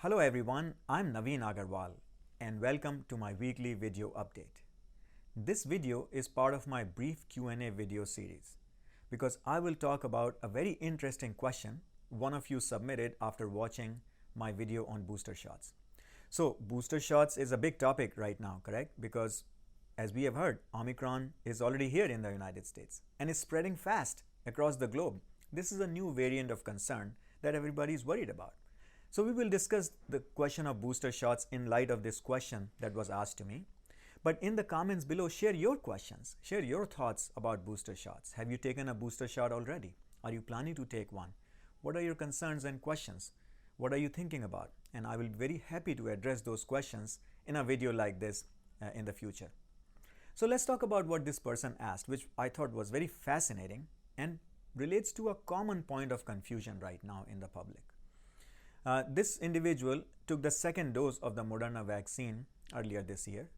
Hello everyone, I'm Naveen Agarwal and welcome to my weekly video update. This video is part of my brief Q&A video series because I will talk about a very interesting question one of you submitted after watching my video on booster shots. So booster shots is a big topic right now, correct? Because as we have heard, Omicron is already here in the United States and is spreading fast across the globe. This is a new variant of concern that everybody is worried about. So we will discuss the question of booster shots in light of this question that was asked to me. But in the comments below, share your questions, share your thoughts about booster shots. Have you taken a booster shot already? Are you planning to take one? What are your concerns and questions? What are you thinking about? And I will be very happy to address those questions in a video like this in the future. So let's talk about what this person asked, which I thought was very fascinating and relates to a common point of confusion right now in the public. This individual took the second dose of the Moderna vaccine earlier this year,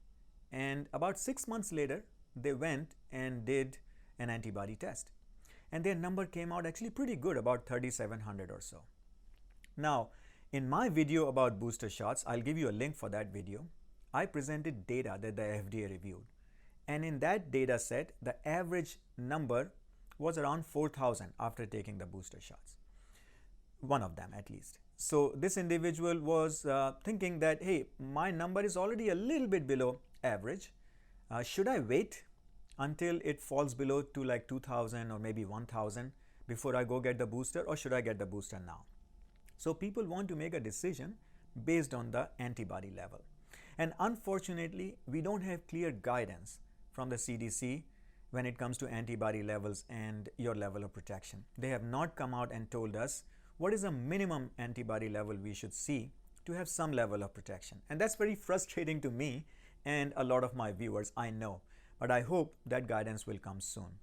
and about 6 months later, they went and did an antibody test. And their number came out actually pretty good, about 3,700 or so. Now, in my video about booster shots, I'll give you a link for that video. I presented data that the FDA reviewed. And in that data set, the average number was around 4,000 after taking the booster shots. One of them at least. So this individual was thinking that, hey, my number is already a little bit below average. Should I wait until it falls below to like 2,000 or maybe 1,000 before I go get the booster, or should I get the booster now? So people want to make a decision based on the antibody level. And unfortunately, we don't have clear guidance from the CDC when it comes to antibody levels and your level of protection. They have not come out and told us what is a minimum antibody level we should see to have some level of protection. And that's very frustrating to me and a lot of my viewers, I know. But I hope that guidance will come soon.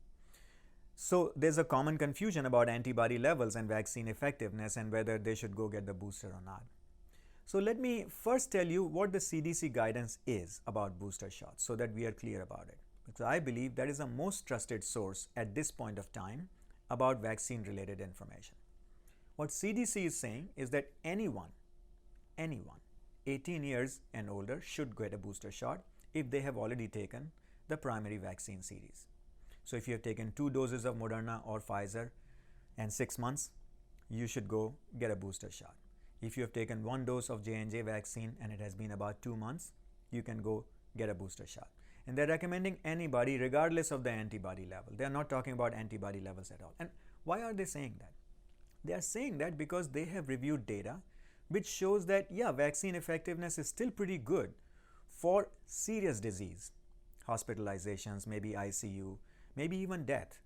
So there's a common confusion about antibody levels and vaccine effectiveness and whether they should go get the booster or not. So let me first tell you what the CDC guidance is about booster shots so that we are clear about it. Because I believe that is the most trusted source at this point of time about vaccine related information. What CDC is saying is that anyone 18 years and older should get a booster shot if they have already taken the primary vaccine series. So if you have taken 2 doses of Moderna or Pfizer and 6 months, you should go get a booster shot. If you have taken 1 dose of J&J vaccine and it has been about 2 months, you can go get a booster shot. And they're recommending anybody regardless of the antibody level. They're not talking about antibody levels at all. And why are they saying that? They are saying that because they have reviewed data which shows that, yeah, vaccine effectiveness is still pretty good for serious disease, hospitalizations, maybe ICU, maybe even death.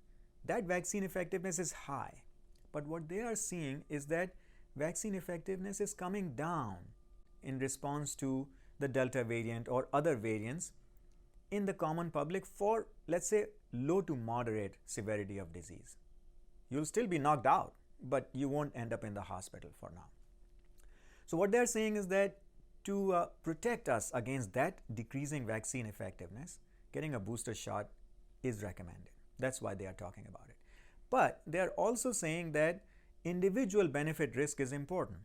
That vaccine effectiveness is high. But what they are seeing is that vaccine effectiveness is coming down in response to the Delta variant or other variants in the common public for, let's say, low to moderate severity of disease. You'll still be knocked out, but you won't end up in the hospital for now. So what they're saying is that to protect us against that decreasing vaccine effectiveness, getting a booster shot is recommended. That's why they are talking about it. But they're also saying that individual benefit risk is important,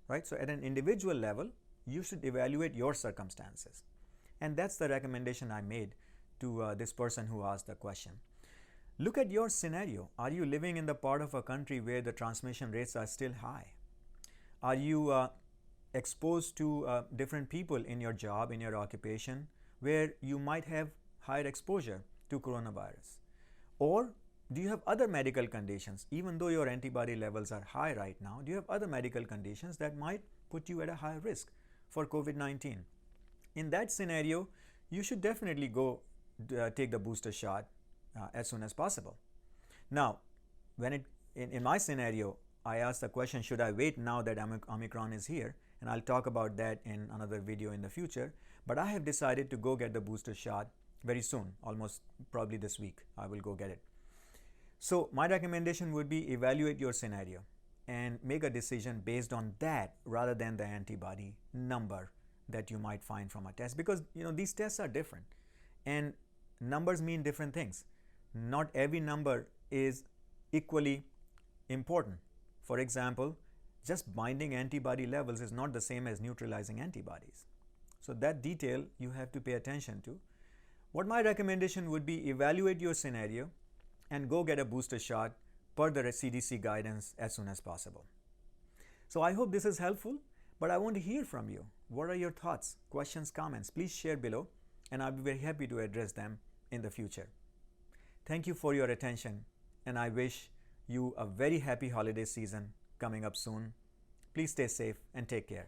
right? So at an individual level, you should evaluate your circumstances. And that's the recommendation I made to this person who asked the question. Look at your scenario. Are you living in the part of a country where the transmission rates are still high? Are you exposed to different people in your job, in your occupation, where you might have higher exposure to coronavirus? Or do you have other medical conditions? Even though your antibody levels are high right now, do you have other medical conditions that might put you at a higher risk for COVID-19? In that scenario, you should definitely go take the booster shot as soon as possible. Now, when in my scenario, I asked the question, should I wait now that Omicron is here? And I'll talk about that in another video in the future. But I have decided to go get the booster shot very soon, almost probably this week. I will go get it. So my recommendation would be evaluate your scenario and make a decision based on that rather than the antibody number that you might find from a test, because these tests are different and numbers mean different things. Not every number is equally important. For example, just binding antibody levels is not the same as neutralizing antibodies. So that detail you have to pay attention to. What my recommendation would be, evaluate your scenario and go get a booster shot per the CDC guidance as soon as possible. So I hope this is helpful, but I want to hear from you. What are your thoughts, questions, comments? Please share below and I'll be very happy to address them in the future. Thank you for your attention and I wish you a very happy holiday season coming up soon. Please stay safe and take care.